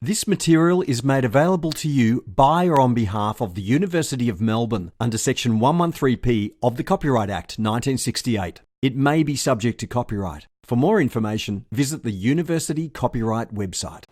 This material is made available to you by or on behalf of the University of Melbourne under Section 113P of the Copyright Act 1968. It may be subject to copyright. For more information, visit the University Copyright website.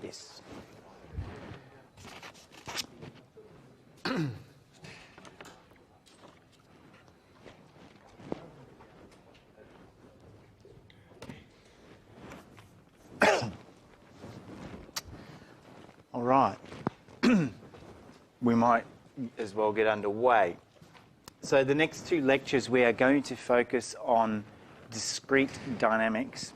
Yes. All right. We might as well get underway. So the next two lectures we are going to focus on discrete dynamics.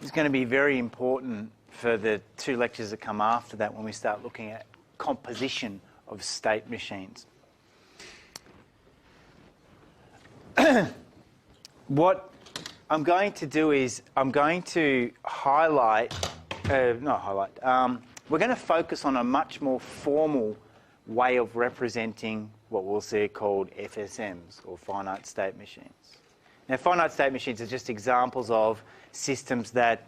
It's going to be very important for the two lectures that come after that when we start looking at composition of state machines. What I'm going to do is I'm going to we're going to focus on a much more formal way of representing what we'll see called FSMs, or finite state machines. Now, finite state machines are just examples of systems that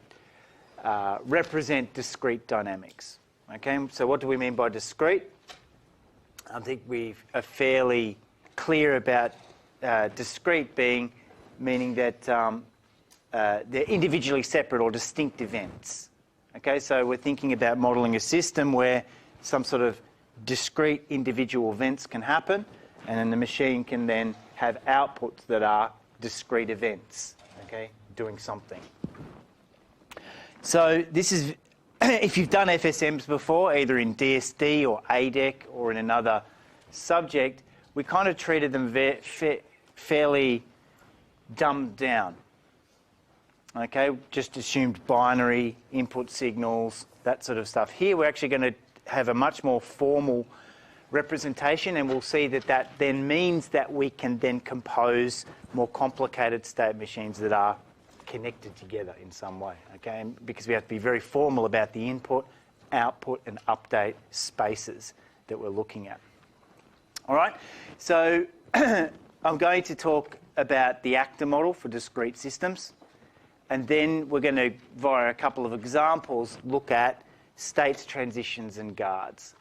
represent discrete dynamics. Okay, so what do we mean by discrete? I think we are fairly clear about discrete meaning that they're individually separate or distinct events. Okay, so we're thinking about modelling a system where some sort of discrete individual events can happen, and then the machine can then have outputs that are discrete events, okay, doing something. So this is, if you've done FSMs before, either in DSD or ADEC or in another subject, we kind of treated them fairly dumbed down. Okay, just assumed binary, input signals, that sort of stuff. Here we're actually going to have a much more formal representation, and we'll see that that then means that we can then compose more complicated state machines that are connected together in some way, okay? And because we have to be very formal about the input, output, and update spaces that we're looking at. All right, so I'm going to talk about the actor model for discrete systems, and then we're going to, via a couple of examples, look at states, transitions, and guards.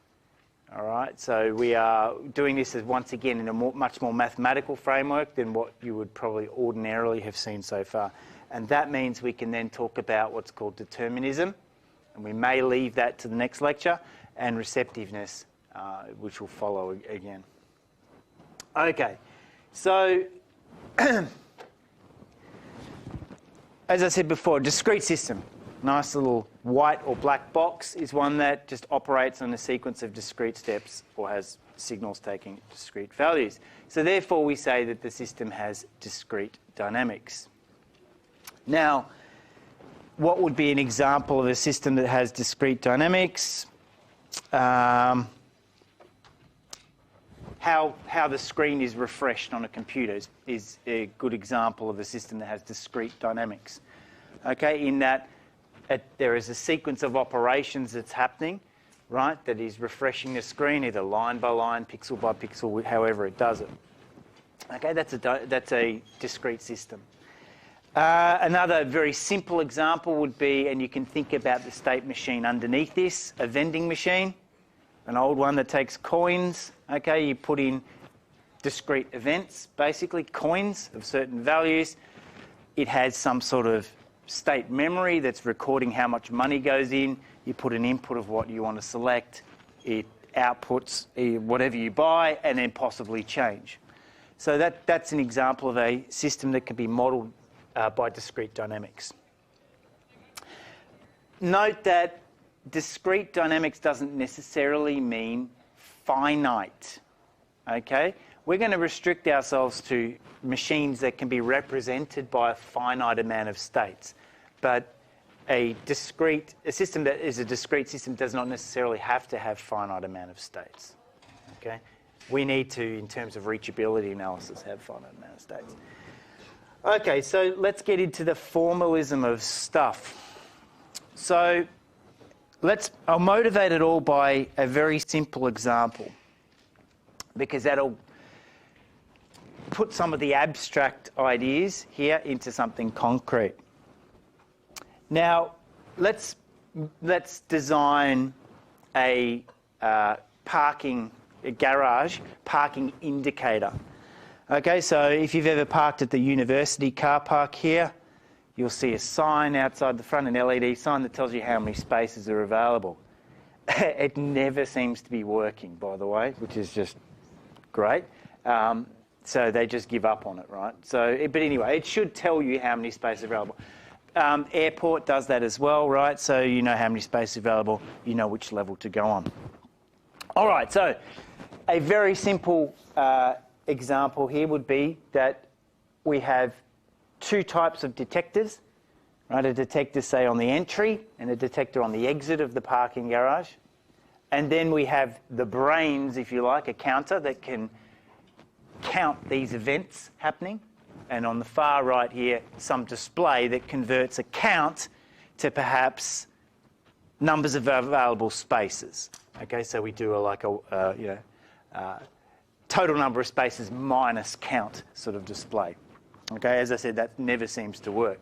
All right, so we are doing this as, once again, in a much more mathematical framework than what you would probably ordinarily have seen so far. And that means we can then talk about what's called determinism, and we may leave that to the next lecture, and receptiveness, which will follow again. Okay, so as I said before, a discrete system, nice little white or black box, is one that just operates on a sequence of discrete steps or has signals taking discrete values. So therefore we say that the system has discrete dynamics. Now, what would be an example of a system that has discrete dynamics? How the screen is refreshed on a computer is a good example of a system that has discrete dynamics. Okay, in that there is a sequence of operations that's happening, right, that is refreshing the screen either line by line, pixel by pixel, however it does it. Okay, that's a discrete system. Another very simple example would be, and you can think about the state machine underneath this, a vending machine, an old one that takes coins. Okay, you put in discrete events, basically coins of certain values. It has some sort of state memory that's recording how much money goes in. You put an input of what you want to select, it outputs whatever you buy and then possibly change. So that's an example of a system that can be modelled by discrete dynamics. Note that discrete dynamics doesn't necessarily mean finite, okay? We're going to restrict ourselves to machines that can be represented by a finite amount of states. But a system that is a discrete system does not necessarily have to have finite amount of states, okay? We need to, in terms of reachability analysis, have finite amount of states. Okay, so let's get into the formalism of stuff. So I'll motivate it all by a very simple example, because that'll put some of the abstract ideas here into something concrete. Now, let's design a garage parking indicator. Okay, so if you've ever parked at the university car park here, you'll see a sign outside the front, an LED sign that tells you how many spaces are available. It never seems to be working, by the way, which is just great. So they just give up on it, right? But anyway, it should tell you how many spaces are available. Airport does that as well, right? So you know how many spaces are available, you know which level to go on. All right, so a very simple example here would be that we have two types of detectors, right? A detector, say, on the entry and a detector on the exit of the parking garage. And then we have the brains, if you like, a counter that can count these events happening. And on the far right here, some display that converts a count to perhaps numbers of available spaces. Okay, so we do total number of spaces minus count sort of display. Okay, as I said, that never seems to work.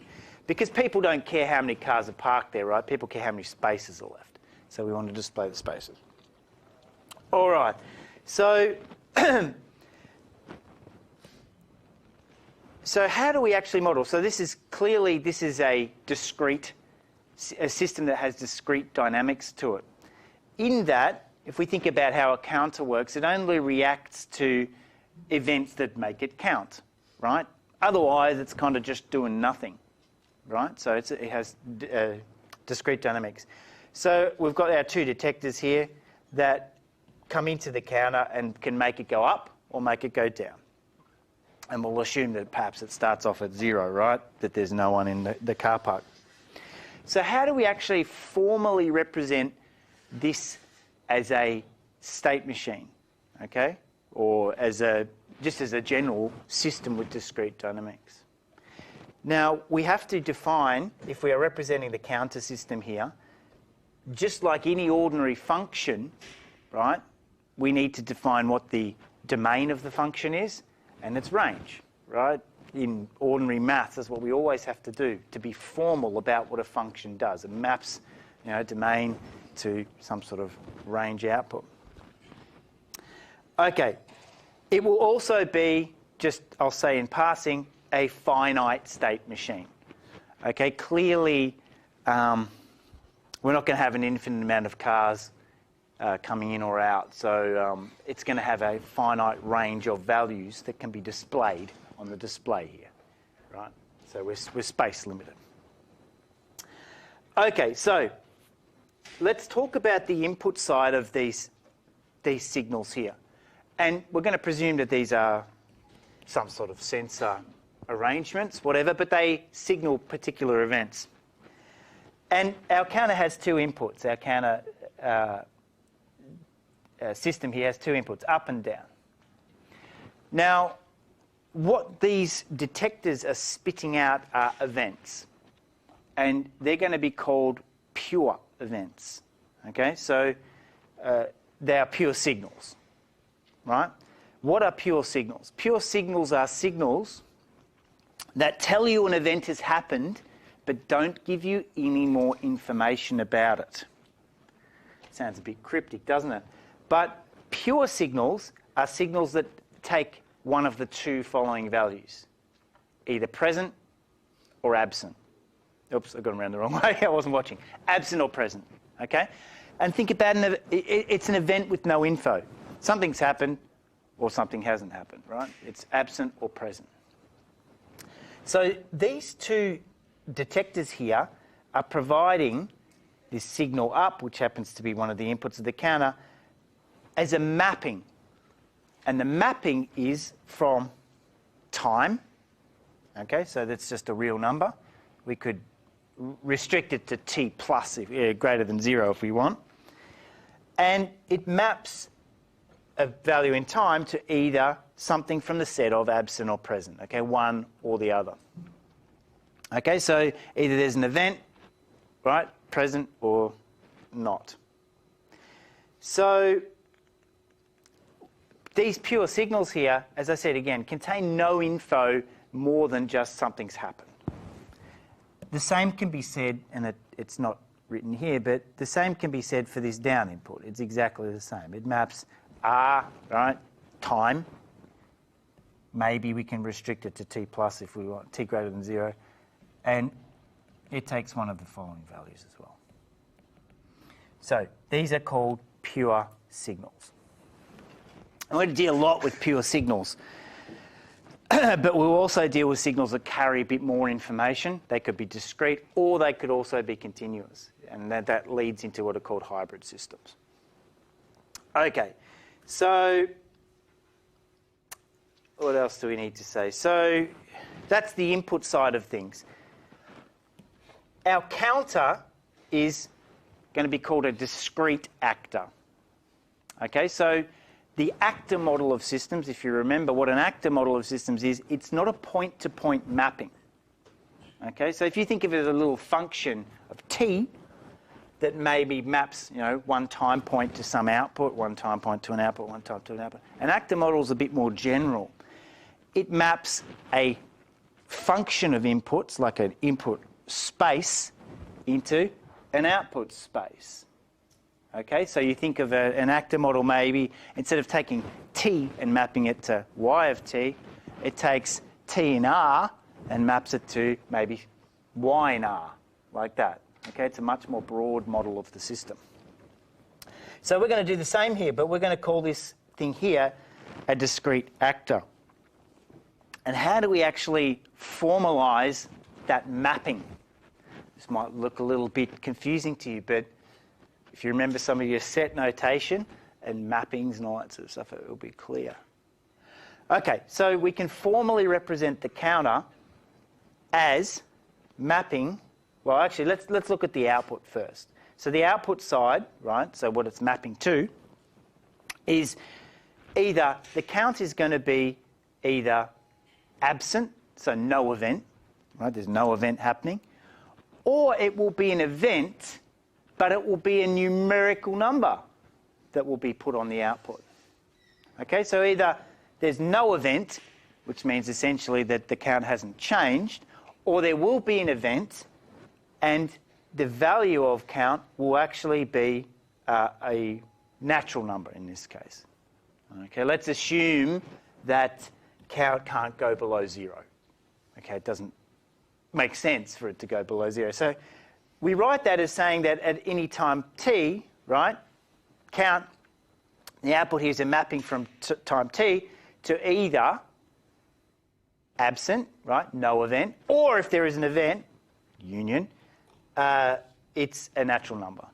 Because people don't care how many cars are parked there, right? People care how many spaces are left. So we want to display the spaces. All right, so so how do we actually model? So this is a system that has discrete dynamics to it. In that, if we think about how a counter works, it only reacts to events that make it count, right? Otherwise, it's kind of just doing nothing, right? So it has discrete dynamics. So we've got our two detectors here that come into the counter and can make it go up or make it go down. And we'll assume that perhaps it starts off at 0, right? That there's no one in the car park. So how do we actually formally represent this as a state machine, okay? Or just as a general system with discrete dynamics? Now, we have to define, if we are representing the counter system here, just like any ordinary function, right, we need to define what the domain of the function is and its range, right? In ordinary maths, that's what we always have to do, to be formal about what a function does. It maps, domain to some sort of range output. Okay, it will also be, just I'll say in passing, a finite state machine. Okay, clearly we're not going to have an infinite amount of cars coming in or out, so it's going to have a finite range of values that can be displayed on the display here, right? So we're space limited. Okay, so let's talk about the input side of these signals here. And we're going to presume that these are some sort of sensor arrangements, whatever, but they signal particular events. And our counter has two inputs. Our counter system here has two inputs, up and down. Now, what these detectors are spitting out are events. And they're going to be called pure events. Okay, so they are pure signals, right? What are pure signals? Pure signals are signals that tell you an event has happened, but don't give you any more information about it. Sounds a bit cryptic, doesn't it? But pure signals are signals that take one of the two following values, either present or absent. Oops, I got them around the wrong way. I wasn't watching. Absent or present, okay? And think about it's an event with no info. Something's happened or something hasn't happened, right? It's absent or present. So these two detectors here are providing this signal up, which happens to be one of the inputs of the counter, as a mapping. And the mapping is from time. Okay, so that's just a real number. We could restrict it to t plus, greater than 0 if we want. And it maps a value in time to either something from the set of absent or present, okay, one or the other. Okay, so either there's an event, right, present or not. So these pure signals here, as I said again, contain no info more than just something's happened. The same can be said, and it's not written here, but the same can be said for this down input. It's exactly the same. It maps R, right, time. Maybe we can restrict it to t plus if we want, t greater than 0. And it takes one of the following values as well. So these are called pure signals. I'm going to deal a lot with pure signals. But we'll also deal with signals that carry a bit more information. They could be discrete or they could also be continuous. And that leads into what are called hybrid systems. Okay, so what else do we need to say? So that's the input side of things. Our counter is going to be called a discrete actor. Okay, so the actor model of systems, if you remember what an actor model of systems is, it's not a point-to-point mapping. Okay, so if you think of it as a little function of t that maybe maps, one time point to some output, one time point to an output, one time to an output. An actor model is a bit more general. It maps a function of inputs, like an input space, into an output space. Okay, so you think of an actor model maybe, instead of taking t and mapping it to y of t, it takes t in R and maps it to maybe y in R, like that. Okay, it's a much more broad model of the system. So we're going to do the same here, but we're going to call this thing here a discrete actor. And how do we actually formalize that mapping? This might look a little bit confusing to you, but if you remember some of your set notation and mappings and all that sort of stuff, it will be clear. Okay, so we can formally represent the counter as mapping. Well, actually, let's look at the output first. So the output side, right, so what it's mapping to, is either the count is going to be either absent, so no event, right, there's no event happening, or it will be an event, but it will be a numerical number that will be put on the output. Okay, so either there's no event, which means essentially that the count hasn't changed, or there will be an event and the value of count will actually be a natural number in this case. Okay, let's assume that count can't go below 0. Okay, it doesn't make sense for it to go below 0. So we write that as saying that at any time t, right, count, the output here is a mapping from time t to either absent, right, no event, or if there is an event, union, it's a natural number.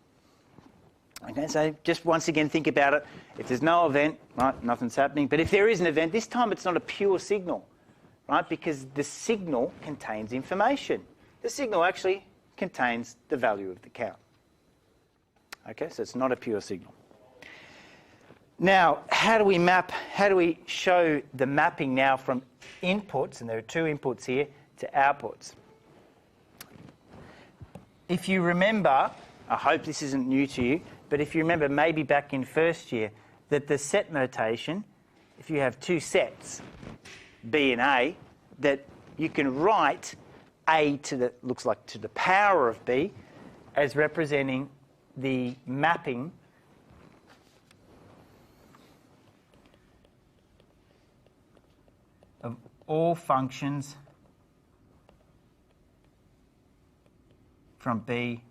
Okay, so just once again think about it. If there's no event, right, nothing's happening. But if there is an event, this time it's not a pure signal, right, because the signal contains information. The signal actually contains the value of the count. Okay, so it's not a pure signal. Now, how do we show the mapping now from inputs, and there are two inputs here, to outputs? If you remember, I hope this isn't new to you, but if you remember maybe back in first year, that the set notation, if you have two sets, B and A, that you can write A to the, looks like to the power of B, as representing the mapping of all functions from B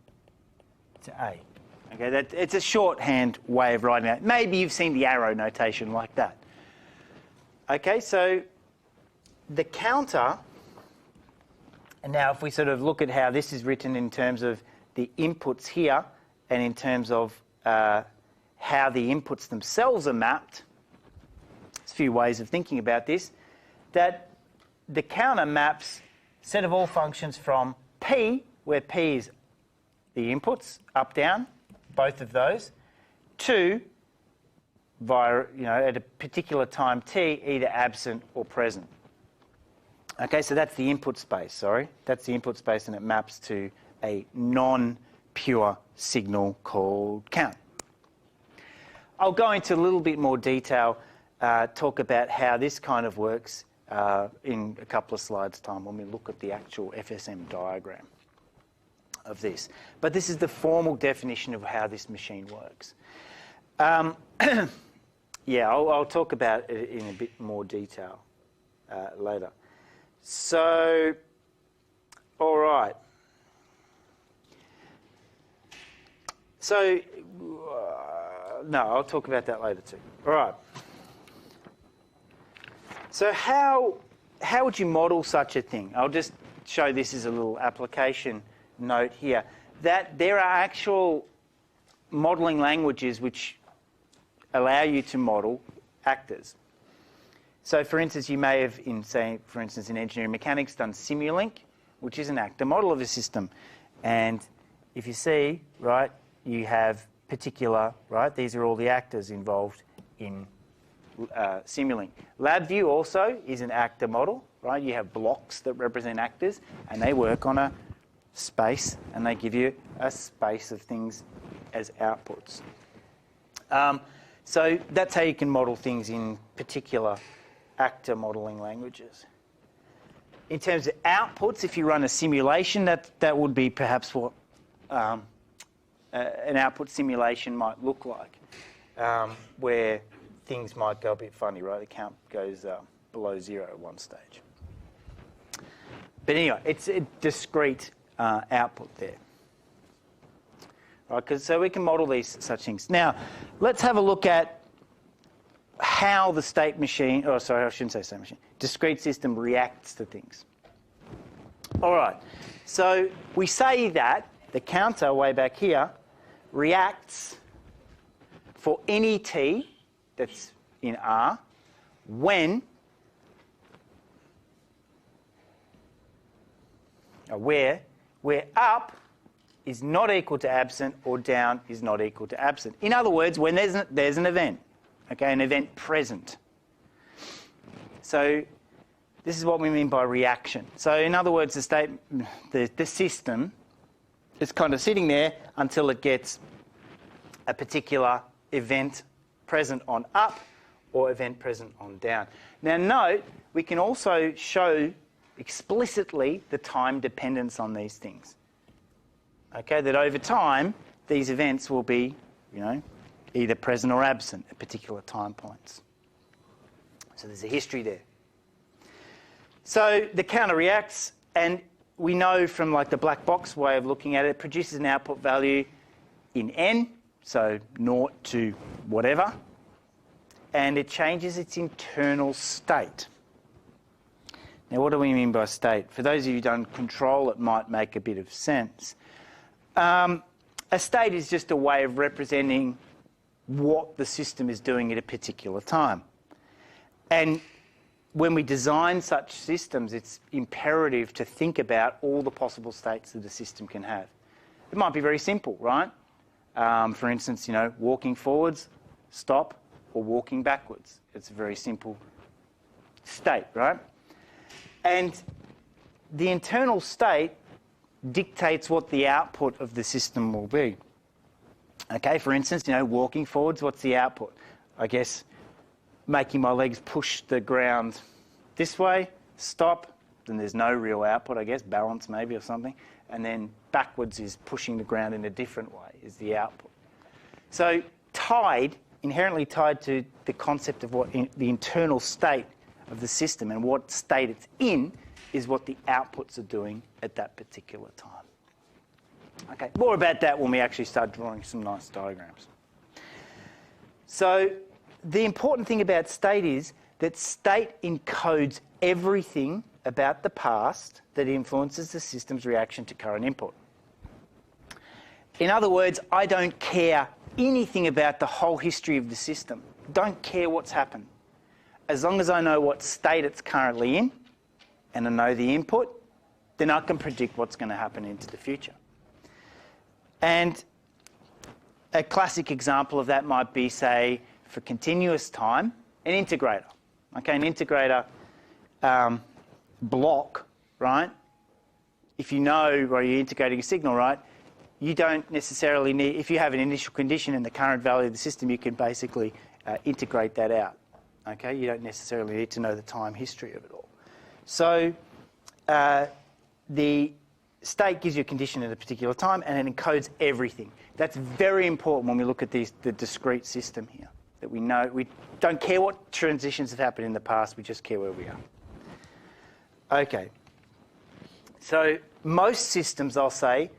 to A. Okay, it's a shorthand way of writing it. Maybe you've seen the arrow notation like that. Okay, so the counter, and now if we sort of look at how this is written in terms of the inputs here and in terms of how the inputs themselves are mapped, there's a few ways of thinking about this, that the counter maps set of all functions from P, where P is the inputs, up, down, both of those, to via, at a particular time t, either absent or present. Okay, so that's the input space, sorry. That's the input space, and it maps to a non-pure signal called count. I'll go into a little bit more detail, talk about how this kind of works in a couple of slides' time when we look at the actual FSM diagram of this. But this is the formal definition of how this machine works. Yeah, I'll talk about it in a bit more detail later. So, all right. So, no, I'll talk about that later too. All right. So how would you model such a thing? I'll just show this as a little application note here, that there are actual modelling languages which allow you to model actors. So for instance, you may have, in engineering mechanics, done Simulink, which is an actor model of a system. And if you see, right, you have particular, right, these are all the actors involved in Simulink. LabVIEW also is an actor model, right? You have blocks that represent actors, and they work on a space, and they give you a space of things as outputs. So that's how you can model things in particular actor modeling languages. In terms of outputs, if you run a simulation, that would be perhaps what an output simulation might look like, where things might go a bit funny, right? The count goes below 0 at one stage. But anyway, it's a discrete output there. Right, so we can model these such things. Now, let's have a look at how the state machine, I shouldn't say state machine, discrete system reacts to things. All right, so we say that the counter way back here reacts for any t that's in R when where up is not equal to absent or down is not equal to absent. In other words, when there's an event, okay, an event present. So this is what we mean by reaction. So in other words, the system is kind of sitting there until it gets a particular event present on up or event present on down. Now note, we can also show explicitly the time dependence on these things. Okay, that over time, these events will be, either present or absent at particular time points. So there's a history there. So the counter reacts, and we know from like the black box way of looking at it, it produces an output value in n, so 0 to whatever, and it changes its internal state. Now, what do we mean by state? For those of you who don't control, it might make a bit of sense. A state is just a way of representing what the system is doing at a particular time. And when we design such systems, it's imperative to think about all the possible states that a system can have. It might be very simple, right? For instance, walking forwards, stop, or walking backwards. It's a very simple state, right? And the internal state dictates what the output of the system will be. Okay, for instance, walking forwards, what's the output? I guess making my legs push the ground this way, stop, then there's no real output, I guess, balance maybe or something, and then backwards is pushing the ground in a different way is the output. So inherently tied to the concept of what the internal state of the system and what state it's in is what the outputs are doing at that particular time. Okay, more about that when we actually start drawing some nice diagrams. So the important thing about state is that state encodes everything about the past that influences the system's reaction to current input. In other words, I don't care anything about the whole history of the system. Don't care what's happened. As long as I know what state it's currently in and I know the input, then I can predict what's going to happen into the future. And a classic example of that might be, say, for continuous time, an integrator. Okay, an integrator block, right? If you know where you're integrating a signal, right, you don't necessarily need, if you have an initial condition and the current value of the system, you can basically integrate that out. Okay, you don't necessarily need to know the time history of it all. So the state gives you a condition at a particular time and it encodes everything. That's very important when we look at the discrete system here, that we know, we don't care what transitions have happened in the past, we just care where we are. Okay, so most systems, I'll say,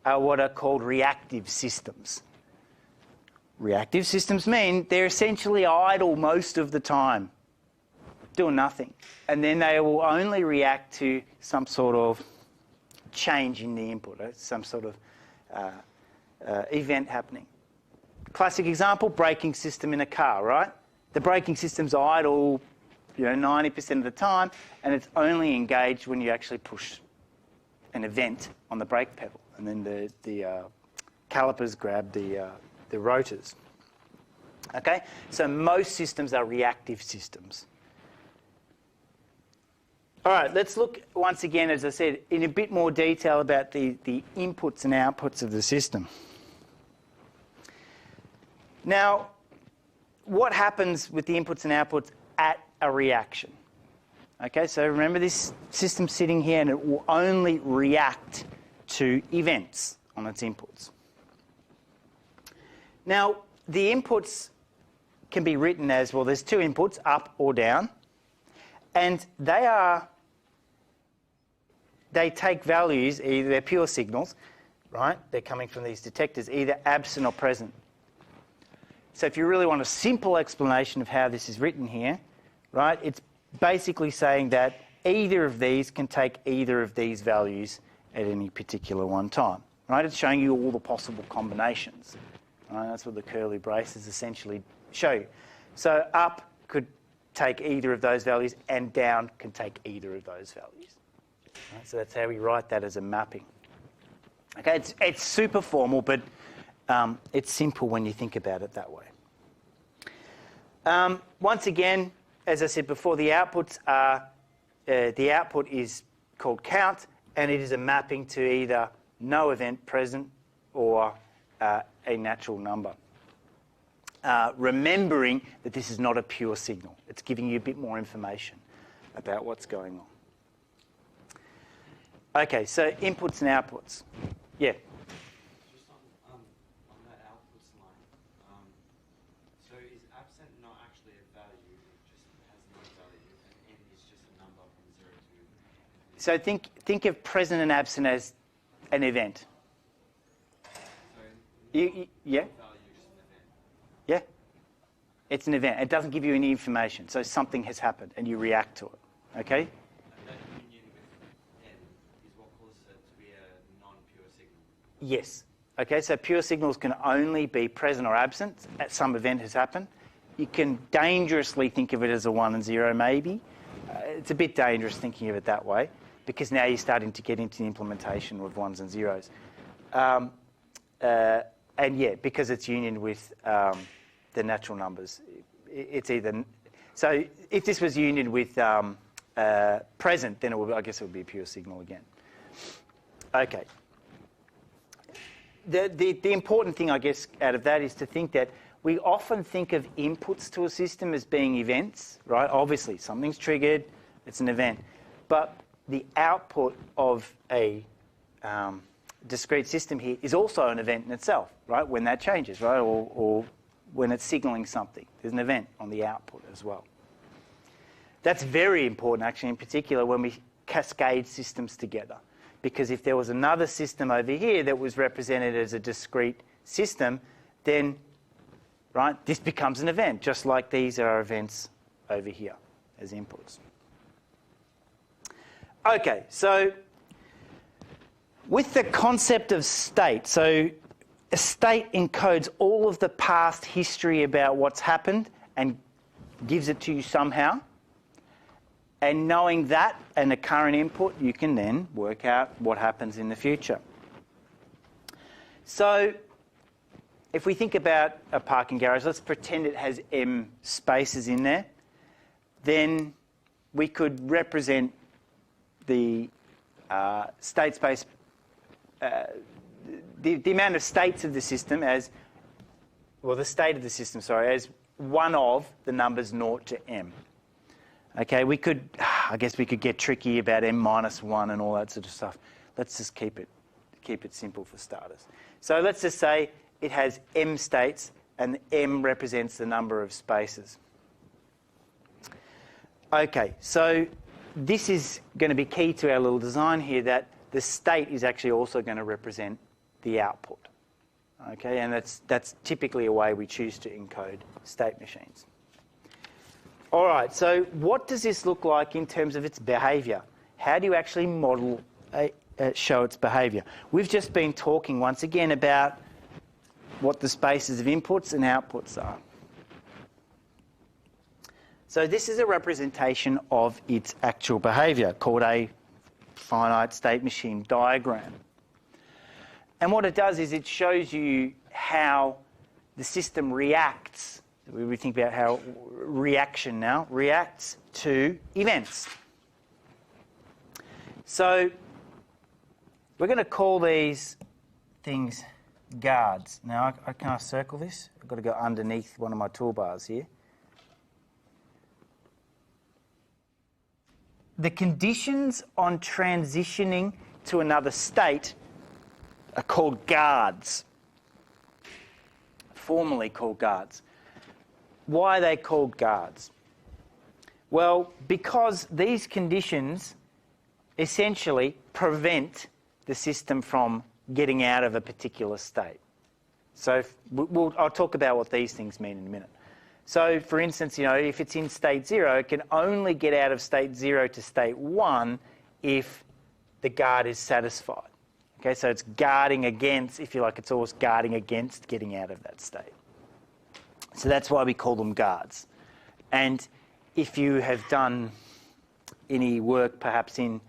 are what are called reactive systems. Reactive systems mean they're essentially idle most of the time, doing nothing. And then they will only react to some sort of change in the input, some sort of event happening. Classic example, braking system in a car, right? The braking system's idle, 90% of the time, and it's only engaged when you actually push an event on the brake pedal, and then the calipers grab the rotors. Okay, so most systems are reactive systems. All right, let's look once again, as I said, in a bit more detail about the inputs and outputs of the system. Now, what happens with the inputs and outputs at a reaction? Okay, so remember this system sitting here and it will only react to events on its inputs. Now, the inputs can be written as, well, there's two inputs, up or down, and they take values, either they're pure signals, right? They're coming from these detectors, either absent or present. So if you really want a simple explanation of how this is written here, right, it's basically saying that either of these can take either of these values at any particular one time, right? It's showing you all the possible combinations. Right? That's what the curly braces essentially show you. So up could take either of those values and down can take either of those values. Right? So that's how we write that as a mapping. Okay, it's super formal, but it's simple when you think about it that way. Once again, as I said before, the outputs are, the output is called count, and it is a mapping to either no event present or a natural number. Remembering that this is not a pure signal. It's giving you a bit more information about what's going on. Okay, so inputs and outputs. Yeah? Just on that outputs line, so is absent not actually a value, it just has no value, and n is just a number from 0 to... So think of present and absent as an event. So Yeah? value is an event. Yeah? It's an event. It doesn't give you any information. So something has happened and you react to it. Okay? And that union with n is what causes it to be a non-pure signal. Yes. Okay, so pure signals can only be present or absent. Some event has happened. You can dangerously think of it as a 1 and 0 maybe. It's a bit dangerous thinking of it that way because now you're starting to get into the implementation of 1s and 0s. And yeah, because it's union with the natural numbers, it's either... So if this was union with present, then I guess it would be a pure signal again. Okay. The important thing, I guess, out of that is to think that we often think of inputs to a system as being events, right? Obviously, something's triggered, it's an event. But the output of a discrete system here is also an event in itself, right? When that changes, right? Or when it's signaling something. There's an event on the output as well. That's very important, actually, in particular, when we cascade systems together. because if there was another system over here that was represented as a discrete system, then, right, this becomes an event, just like these are events over here as inputs. Okay, so with the concept of state, so a state encodes all of the past history about what's happened and gives it to you somehow. And knowing that and the current input, you can then work out what happens in the future. So if we think about a parking garage, let's pretend it has M spaces in there. Then we could represent the state space, the amount of states of the system as, well, the state of the system, sorry, as one of the numbers 0 to M. Okay, we could, I guess we could get tricky about M minus 1 and all that sort of stuff. Let's just keep it simple for starters. So let's just say it has M states and M represents the number of spaces. Okay, so this is going to be key to our little design here, that the state is actually also going to represent the output. Okay, and that's typically a way we choose to encode state machines. All right, so what does this look like in terms of its behaviour? How do you actually model, show its behaviour? We've just been talking once again about what the spaces of inputs and outputs are. So this is a representation of its actual behaviour called a finite state machine diagram. And what it does is it shows you how the system reacts. We think about how reaction now reacts to events. So we're going to call these things guards. Now, I can't circle this. I've got to go underneath one of my toolbars here. The conditions on transitioning to another state are called guards, formally called guards. Why are they called guards? Well, because these conditions essentially prevent the system from getting out of a particular state. So I'll talk about what these things mean in a minute. So, for instance, if it's in state 0, it can only get out of state 0 to state 1 if the guard is satisfied. Okay, so it's guarding against, if you like, it's always guarding against getting out of that state. So that's why we call them guards. And if you have done any work perhaps in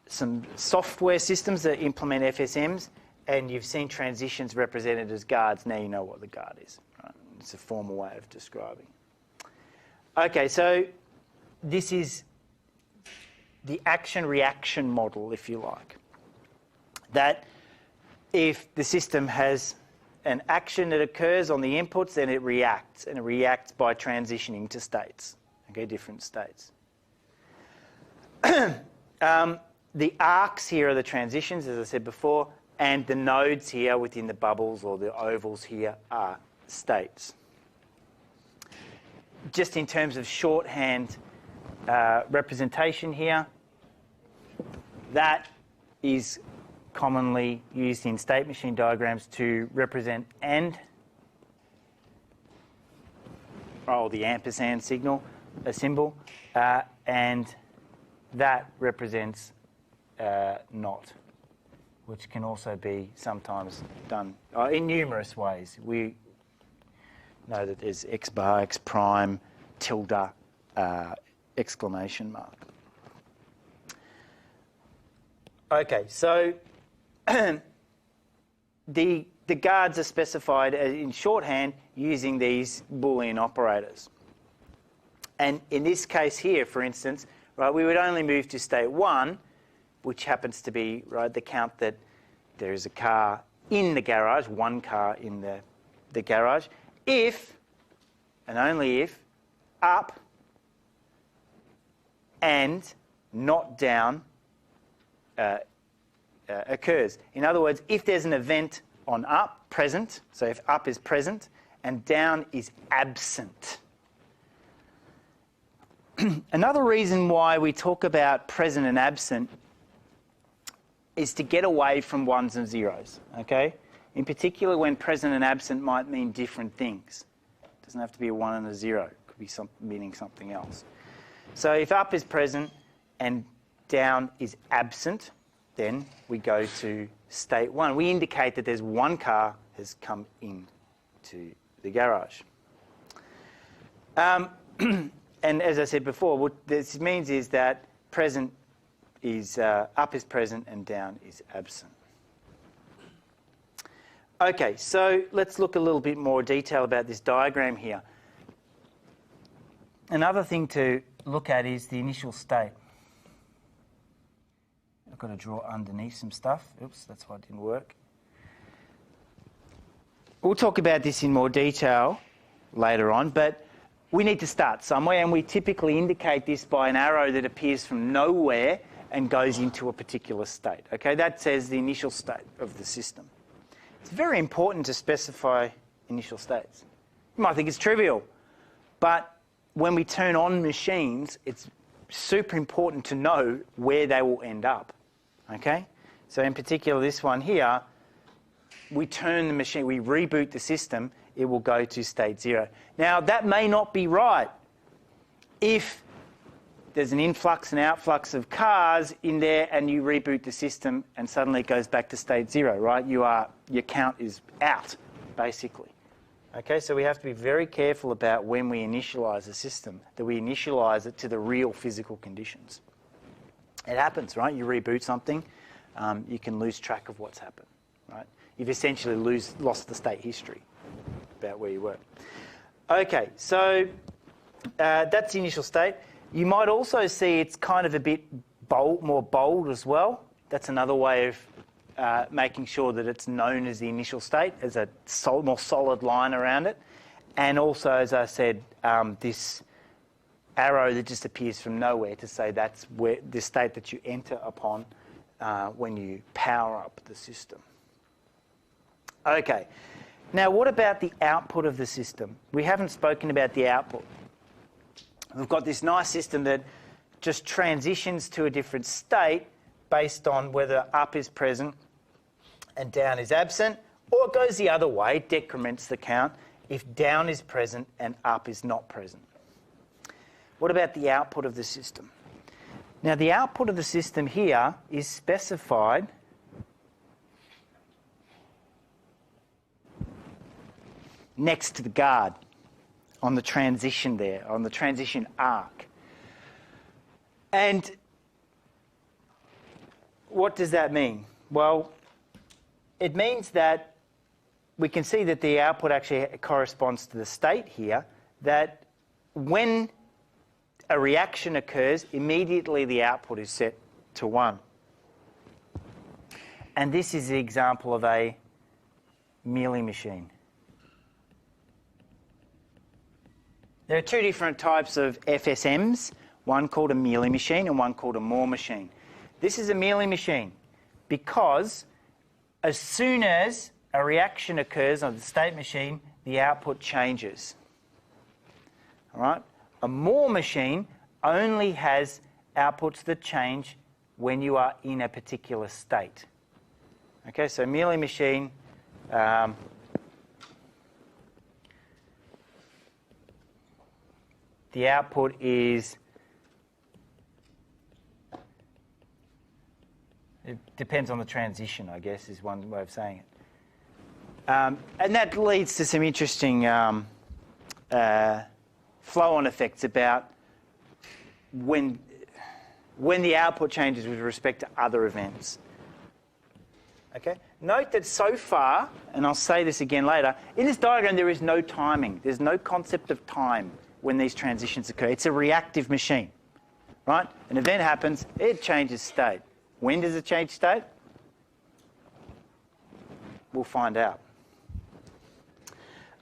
some software systems that implement FSMs and you've seen transitions represented as guards, now you know what the guard is. Right? It's a formal way of describing. Okay, so this is the action-reaction model, if you like. That if the system has an action that occurs on the inputs, then it reacts, and it reacts by transitioning to states, okay, different states. The arcs here are the transitions, as I said before, and the nodes here within the bubbles or the ovals here are states. Just in terms of shorthand representation here, that is commonly used in state machine diagrams to represent the ampersand signal, a symbol, and that represents not, which can also be sometimes done in numerous ways. We know that there's X bar, X prime, tilde, exclamation mark. Okay, so the guards are specified in shorthand using these Boolean operators. And in this case here, for instance, right, we would only move to state 1, which happens to be, right, the count that there is a car in the garage, one car in the garage, if, and only if, up and not down occurs. In other words, if there's an event on up, present, so if up is present and down is absent. Another reason why we talk about present and absent is to get away from ones and zeros, okay? In particular, when present and absent might mean different things. It doesn't have to be a 1 and a 0. It could be meaning something else. So if up is present and down is absent, then we go to state 1. We indicate that there's one car has come into the garage. And as I said before, what this means is that present is up is present and down is absent. Okay, so let's look a little bit more detail about this diagram here. Another thing to look at is the initial state. I've got to draw underneath some stuff. Oops, that's why it didn't work. We'll talk about this in more detail later on, but we need to start somewhere, and we typically indicate this by an arrow that appears from nowhere and goes into a particular state. Okay, that says the initial state of the system. It's very important to specify initial states. You might think it's trivial, but when we turn on machines, it's super important to know where they will end up. Okay, so in particular this one here, we turn the machine, we reboot the system, it will go to state 0. Now, that may not be right if there's an influx and outflux of cars in there and you reboot the system and suddenly it goes back to state 0, right? Your count is out, basically. Okay, so we have to be very careful about when we initialise a system, that we initialise it to the real physical conditions. It happens, right? You reboot something, you can lose track of what's happened, right? You've essentially lost the state history about where you were. Okay, so that's the initial state. You might also see it's kind of a bit more bold as well. That's another way of making sure that it's known as the initial state, as a more solid line around it. And also, as I said, this arrow that just appears from nowhere to say that's where the state that you enter upon when you power up the system. Okay, now what about the output of the system? We haven't spoken about the output. We've got this nice system that just transitions to a different state based on whether up is present and down is absent, or it goes the other way, decrements the count, if down is present and up is not present. What about the output of the system? Now, the output of the system here is specified next to the guard on the transition there, on the transition arc. And what does that mean? Well, it means that we can see that the output actually corresponds to the state here, that when a reaction occurs, immediately the output is set to 1. And this is the example of a Mealy machine. There are two different types of FSMs, one called a Mealy machine and one called a Moore machine. This is a Mealy machine because as soon as a reaction occurs on the state machine, the output changes. All right? A Moore machine only has outputs that change when you are in a particular state. Okay, so Mealy machine, the output is, it depends on the transition, I guess, is one way of saying it. And that leads to some interesting flow-on effects about when the output changes with respect to other events. Okay? Note that so far, and I'll say this again later, in this diagram there is no timing. There's no concept of time when these transitions occur. It's a reactive machine, right? An event happens, it changes state. When does it change state? We'll find out.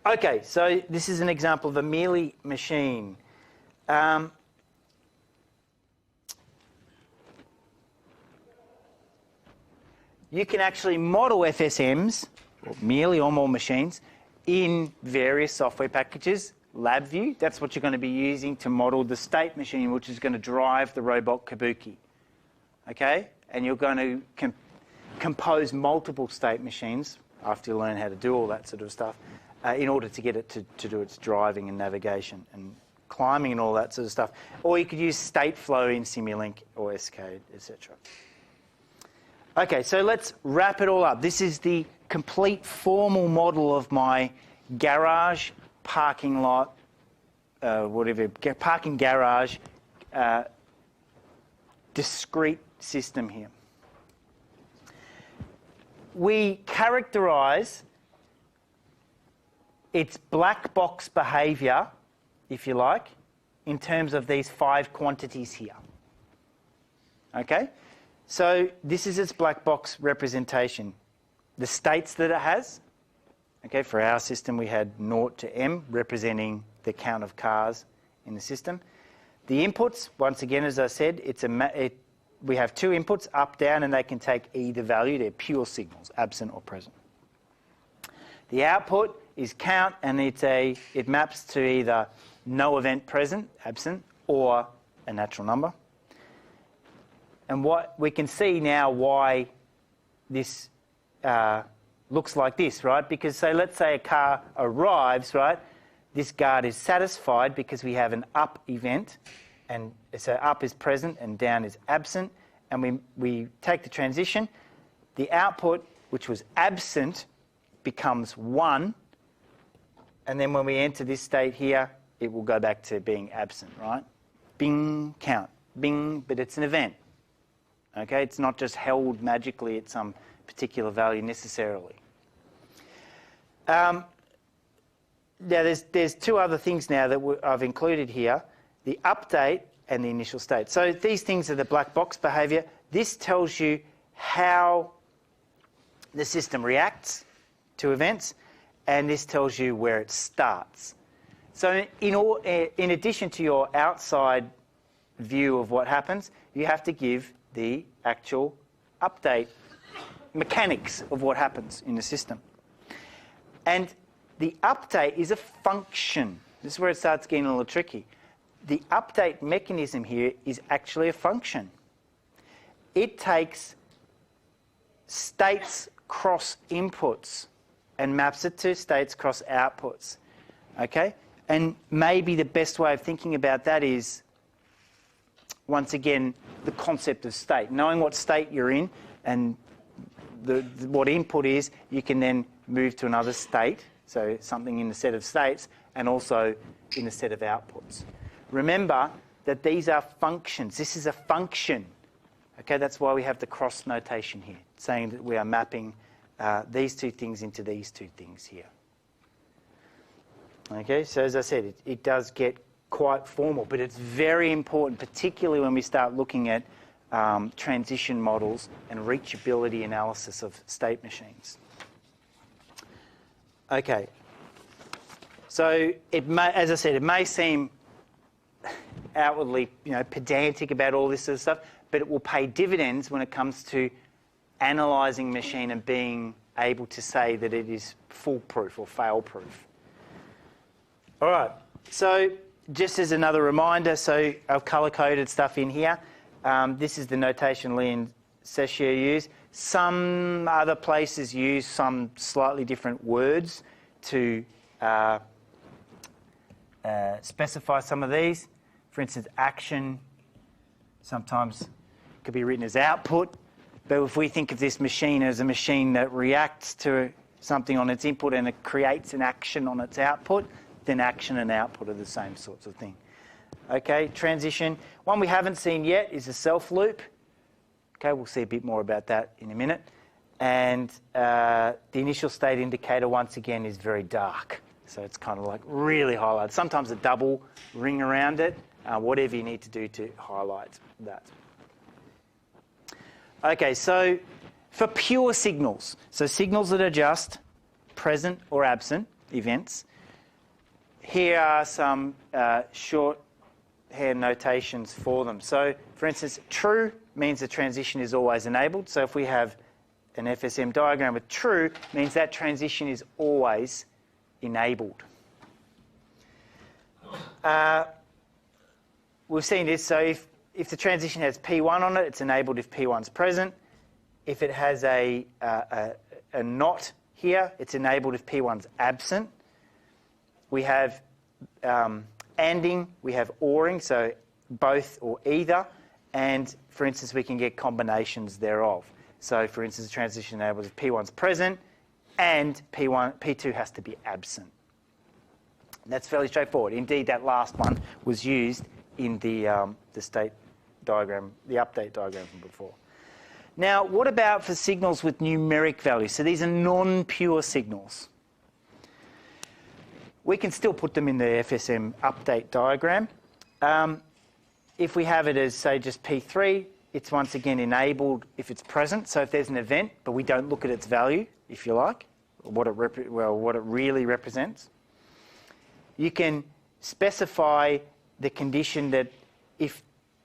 Okay, so this is an example of a Mealy machine. You can actually model FSMs, or Mealy or Moore machines, in various software packages. LabVIEW, that's what you're going to be using to model the state machine, which is going to drive the robot Kabuki. Okay? And you're going to compose multiple state machines after you learn how to do all that sort of stuff in order to get it to do its driving and navigation and climbing and all that sort of stuff. Or you could use state flow in Simulink or Escade, etc. Okay, so let's wrap it all up. This is the complete formal model of my garage, parking lot, parking garage, discrete system here. We characterize its black box behavior, if you like, in terms of these 5 quantities here. Okay? So this is its black box representation. The states that it has. Okay, for our system we had 0 to M representing the count of cars in the system. The inputs, once again, as I said, we have 2 inputs, up, down, and they can take either value. They're pure signals, absent or present. The output is count, and it maps to either no event present, absent, or a natural number. And what we can see now why this looks like this, right? Because let's say a car arrives, right? This guard is satisfied because we have an up event, and so up is present and down is absent, and we take the transition. The output, which was absent, becomes 1, and then when we enter this state here, it will go back to being absent, right? Bing, count, bing, but it's an event. Okay, it's not just held magically at some particular value necessarily. Now, there's 2 other things now that I've included here, the update and the initial state. So these things are the black box behavior. This tells you how the system reacts to events, and this tells you where it starts. So in addition to your outside view of what happens, you have to give the actual update mechanics of what happens in the system. And the update is a function. This is where it starts getting a little tricky. The update mechanism here is actually a function. It takes states cross inputs and maps it to states cross outputs. Okay? And maybe the best way of thinking about that is, once again, the concept of state. Knowing what state you're in and what input is, you can then move to another state, so something in the set of states, and also in the set of outputs. Remember that these are functions. This is a function. Okay, that's why we have the cross notation here, saying that we are mapping these 2 things into these 2 things here. Okay, so as I said, it does get quite formal, but it's very important, particularly when we start looking at transition models and reachability analysis of state machines. Okay, so as I said, it may seem outwardly, pedantic about all this sort of stuff, but it will pay dividends when it comes to analysing machine and being able to say that it is foolproof or fail-proof. All right, so just as another reminder, so I've colour-coded stuff in here. This is the notation Lee and Sessier use. Some other places use some slightly different words to specify some of these. For instance, action sometimes could be written as output, but if we think of this machine as a machine that reacts to something on its input and it creates an action on its output, then action and output are the same sorts of thing. Okay, transition. One we haven't seen yet is a self loop. Okay, we'll see a bit more about that in a minute. And the initial state indicator, once again, is very dark. So it's kind of like really highlighted. Sometimes a double ring around it, whatever you need to do to highlight that. Okay, so for pure signals, so signals that are just present or absent events, here are some shorthand notations for them. So, for instance, true means the transition is always enabled. So if we have an FSM diagram with true, means that transition is always enabled. We've seen this. So if the transition has P1 on it, it's enabled if P1's present. if it has a not here, it's enabled if P1's absent. We have anding, we have oring, so both or either. And, for instance, we can get combinations thereof. So, for instance, the transition enables if P1's present and P2 has to be absent. That's fairly straightforward. Indeed, that last one was used in the state diagram, the update diagram from before. Now, what about for signals with numeric values? So these are non-pure signals. We can still put them in the FSM update diagram. If we have it as, say, just P3, it's once again enabled if it's present. So if there's an event, but we don't look at its value, if you like, or what it really represents. You can specify the condition that if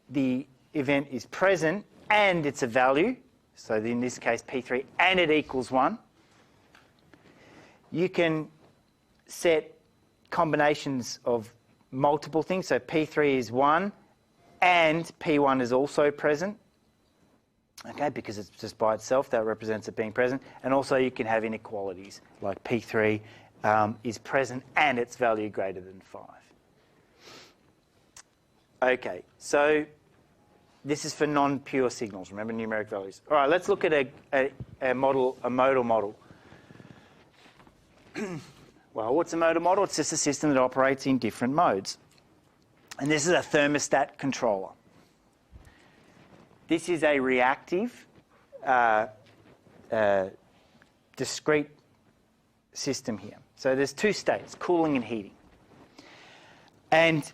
the event is present and it's a value, so in this case P3, and it equals 1, you can set combinations of multiple things. So P3 is 1 and P1 is also present, okay, because it's just by itself, that represents it being present. And also you can have inequalities, like P3 is present and its value greater than 5. Okay, so this is for non-pure signals, remember, numeric values. All right, let's look at a model, a modal model. Well, what's a modal model? It's just a system that operates in different modes. And this is a thermostat controller. This is a reactive, discrete system here. So there's two states, cooling and heating. And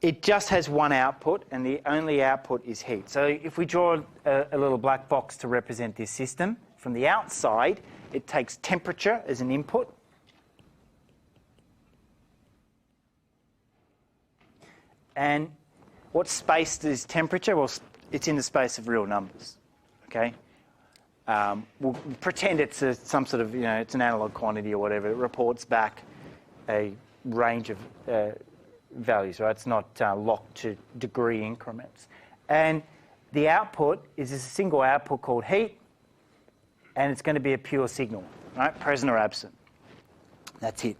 it just has one output, and the only output is heat. So if we draw a little black box to represent this system, from the outside, it takes temperature as an input. And what space is temperature? Well, it's in the space of real numbers, okay? We'll pretend it's some sort of, it's an analog quantity or whatever. It reports back a range of values, right? It's not locked to degree increments. And the output is a single output called heat, and it's going to be a pure signal, right? Present or absent. That's it.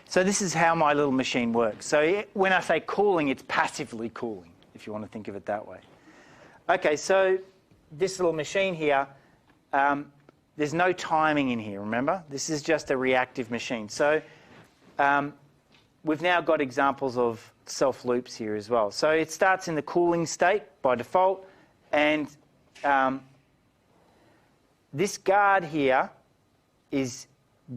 So this is how my little machine works. So when I say cooling, it's passively cooling, if you want to think of it that way. Okay, so this little machine here, there's no timing in here, remember? This is just a reactive machine. So we've now got examples of self-loops here as well. So it starts in the cooling state by default, and this guard here is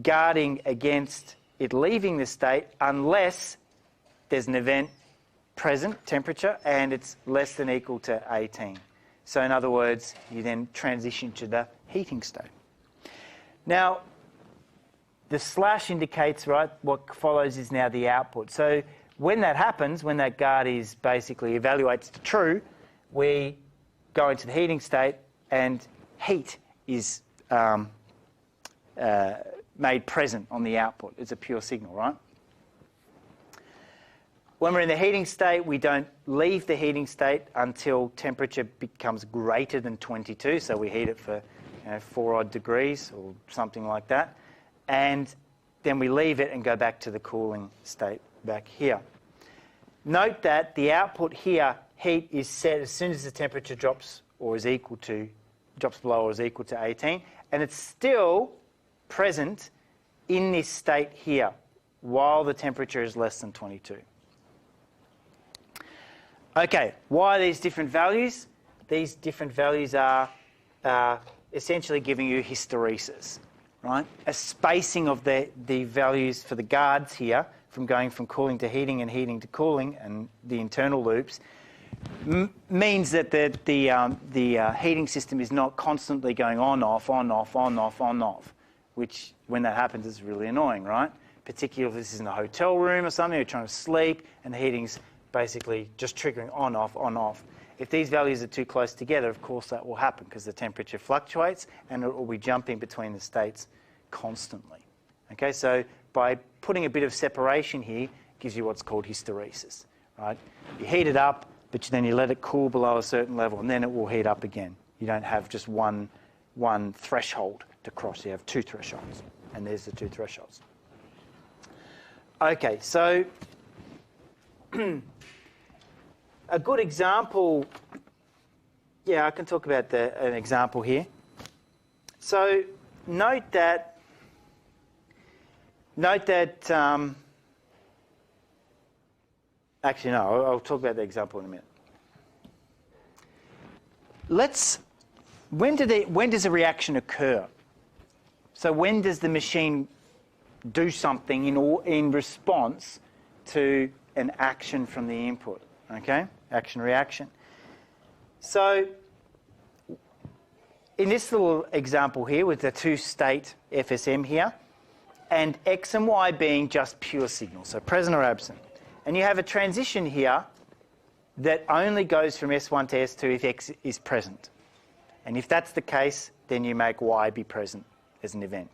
guarding against it leaving the state unless there's an event present, temperature, and it's less than or equal to 18. So in other words, you then transition to the heating state. Now, the slash indicates, right, what follows is now the output. So when that happens, when that guard is basically evaluates to true, we go into the heating state and heat is made present on the output. It's a pure signal, right? When we're in the heating state, we don't leave the heating state until temperature becomes greater than 22. So we heat it for 4 odd degrees or something like that. And then we leave it and go back to the cooling state back here. Note that the output here, heat, is set as soon as the temperature drops below or is equal to 18. And it's still present in this state here while the temperature is less than 22. Okay, why are these different values? These different values are essentially giving you hysteresis, right? A spacing of the values for the guards here from going from cooling to heating and heating to cooling, and the internal loops means that the heating system is not constantly going on, off, on, off, on, off, on, off, which when that happens is really annoying, right? Particularly if this is in a hotel room or something, you're trying to sleep and the heating's basically just triggering on, off, on, off. If these values are too close together, of course that will happen because the temperature fluctuates and it will be jumping between the states constantly. Okay, so by putting a bit of separation here, gives you what's called hysteresis, right? You heat it up, but then you let it cool below a certain level and then it will heat up again. You don't have just one threshold to cross. You have two thresholds, and there's the two thresholds. Okay, so a good example, yeah, I can talk about an example here. So note that actually no, I'll talk about the example in a minute. When does a reaction occur? So when does the machine do something in response to an action from the input? Okay, action reaction. So in this little example here with the two-state FSM here, and X and Y being just pure signals, so present or absent, and you have a transition here that only goes from S1 to S2 if X is present. And if that's the case, then you make Y be present as an event.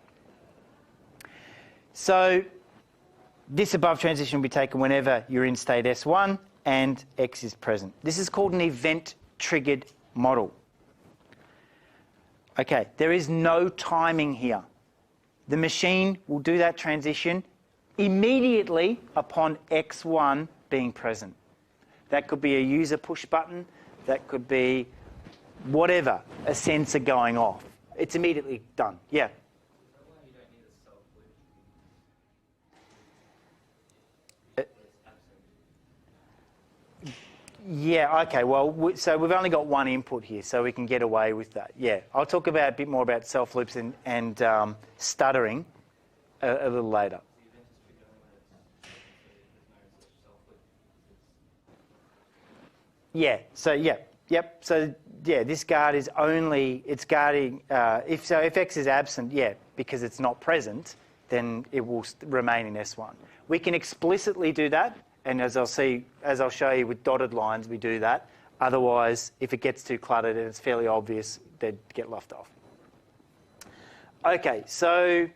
So this above transition will be taken whenever you're in state S1 and X is present. This is called an event-triggered model. Okay, there is no timing here. The machine will do that transition immediately upon X1 being present. That could be a user push button, that could be whatever, a sensor going off. It's immediately done. Yeah? Yeah, okay, well, so we've only got one input here, so we can get away with that. Yeah, I'll talk about a bit more about self loops and stuttering a little later. Yeah, so yeah, yep, so yeah, this guard is only, it's guarding, if X is absent, yeah, because it's not present, then it will remain in S1. We can explicitly do that, and as I'll show you with dotted lines, we do that. Otherwise, if it gets too cluttered and it's fairly obvious, they'd get left off. Okay, so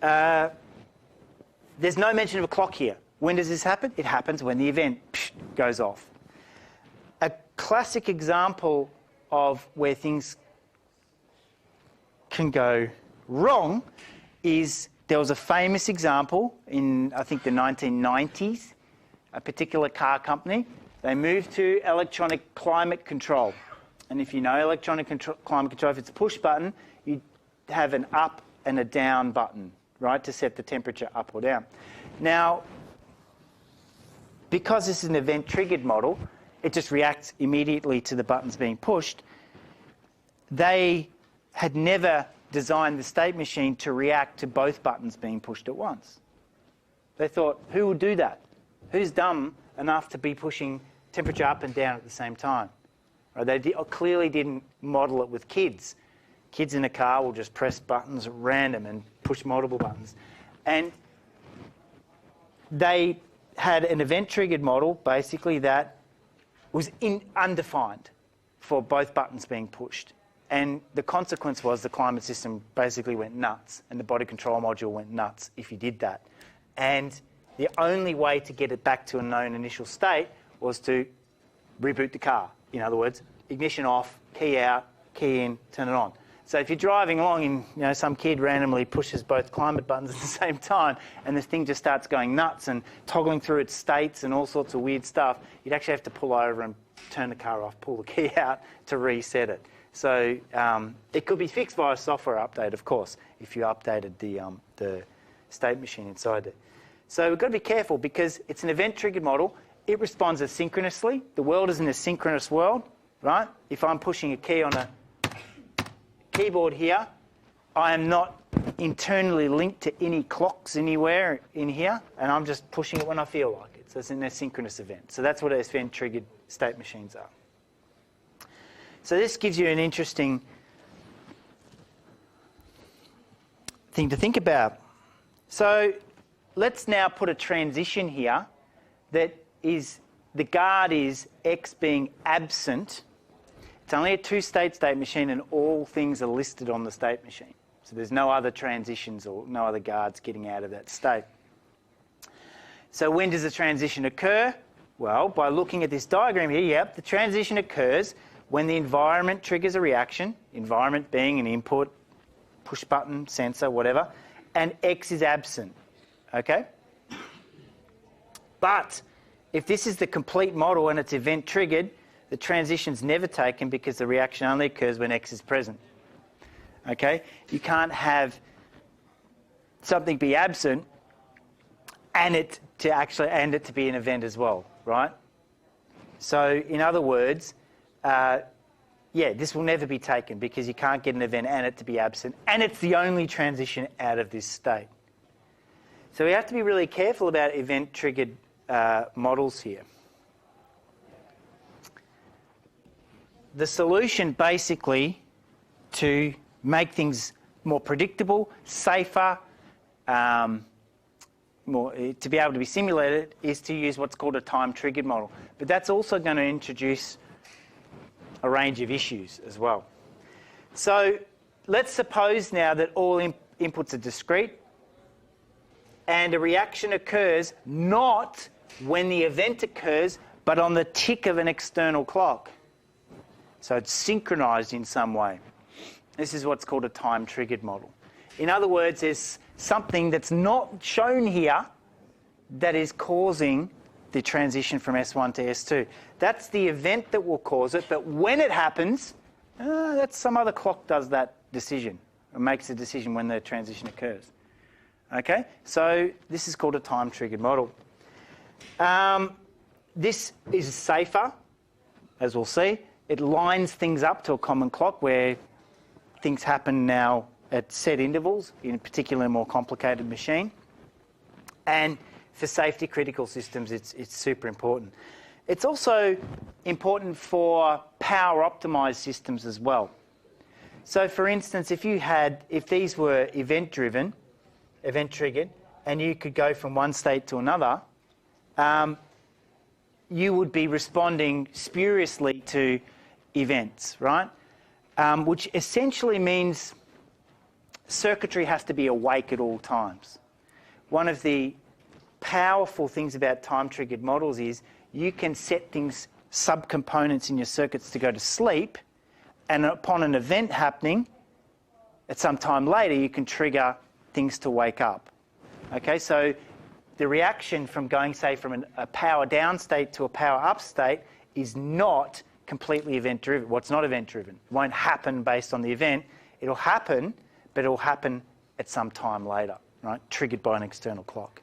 there's no mention of a clock here. When does this happen? It happens when the event goes off. A classic example of where things can go wrong is there was a famous example in, I think, the 1990s, a particular car company. They moved to electronic climate control. And if you know electronic climate control, if it's a push button, you have an up and a down button, right, to set the temperature up or down. Now, because this is an event-triggered model, it just reacts immediately to the buttons being pushed. They had never designed the state machine to react to both buttons being pushed at once. They thought, who would do that? Who's dumb enough to be pushing temperature up and down at the same time? Right, they clearly didn't model it with kids. Kids in a car will just press buttons at random and push multiple buttons. And they had an event-triggered model, basically, that was undefined for both buttons being pushed. And the consequence was the climate system basically went nuts, and the body control module went nuts if you did that. And the only way to get it back to a known initial state was to reboot the car. In other words, ignition off, key out, key in, turn it on. So if you're driving along and some kid randomly pushes both climate buttons at the same time and this thing just starts going nuts and toggling through its states and all sorts of weird stuff, you'd actually have to pull over and turn the car off, pull the key out to reset it. So it could be fixed via a software update, of course, if you updated the state machine inside it. So we've got to be careful because it's an event-triggered model. It responds asynchronously. The world is in a synchronous world, right? If I'm pushing a key on a keyboard here, I am not internally linked to any clocks anywhere in here, and I'm just pushing it when I feel like it. So it's an asynchronous event. So that's what event-triggered state machines are. So this gives you an interesting thing to think about. So let's now put a transition here that is, the guard is X being absent. It's only a two-state machine and all things are listed on the state machine. So there's no other transitions or no other guards getting out of that state. So when does the transition occur? Well, by looking at this diagram here, yep, the transition occurs when the environment triggers a reaction, environment being an input, push button, sensor, whatever, and X is absent, okay? But if this is the complete model and it's event triggered, the transition's never taken because the reaction only occurs when X is present, okay? You can't have something be absent and it to be an event as well, right? So in other words, this will never be taken because you can't get an event and it to be absent, and it's the only transition out of this state. So we have to be really careful about event-triggered models here. The solution basically to make things more predictable, safer, to be able to be simulated is to use what's called a time-triggered model. But that's also going to introduce a range of issues as well. So let's suppose now that all inputs are discrete and a reaction occurs not when the event occurs, but on the tick of an external clock. So it's synchronized in some way. This is what's called a time-triggered model. In other words, there's something that's not shown here that is causing the transition from S1 to S2. That's the event that will cause it, but when it happens, that's some other clock does that decision, or makes a decision when the transition occurs. Okay, so this is called a time-triggered model. This is safer, as we'll see. It lines things up to a common clock where things happen now at set intervals, in particular a more complicated machine. And for safety critical systems, it's super important. It's also important for power optimized systems as well. So for instance, if these were event triggered, and you could go from one state to another, you would be responding spuriously to events, right? Which essentially means circuitry has to be awake at all times. One of the powerful things about time-triggered models is you can set things, subcomponents in your circuits to go to sleep, and upon an event happening at some time later, you can trigger things to wake up. Okay, so the reaction from going, say, from a power down state to a power up state is not completely event-driven. Well, it's not event-driven. It won't happen based on the event. It'll happen, but it'll happen at some time later, right? Triggered by an external clock.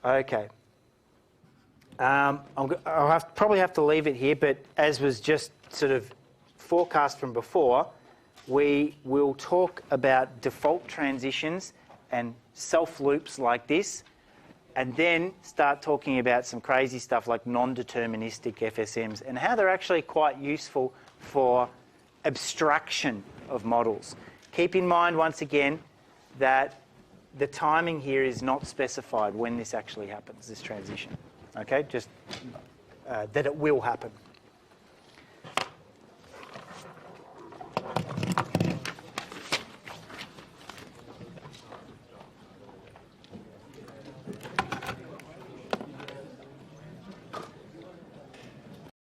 Okay. I'll probably have to leave it here, but as was just sort of forecast from before, we will talk about default transitions and self-loops like this, and then start talking about some crazy stuff like non-deterministic FSMs and how they're actually quite useful for abstraction of models. Keep in mind, once again, that the timing here is not specified when this actually happens, this transition. Okay, just that it will happen.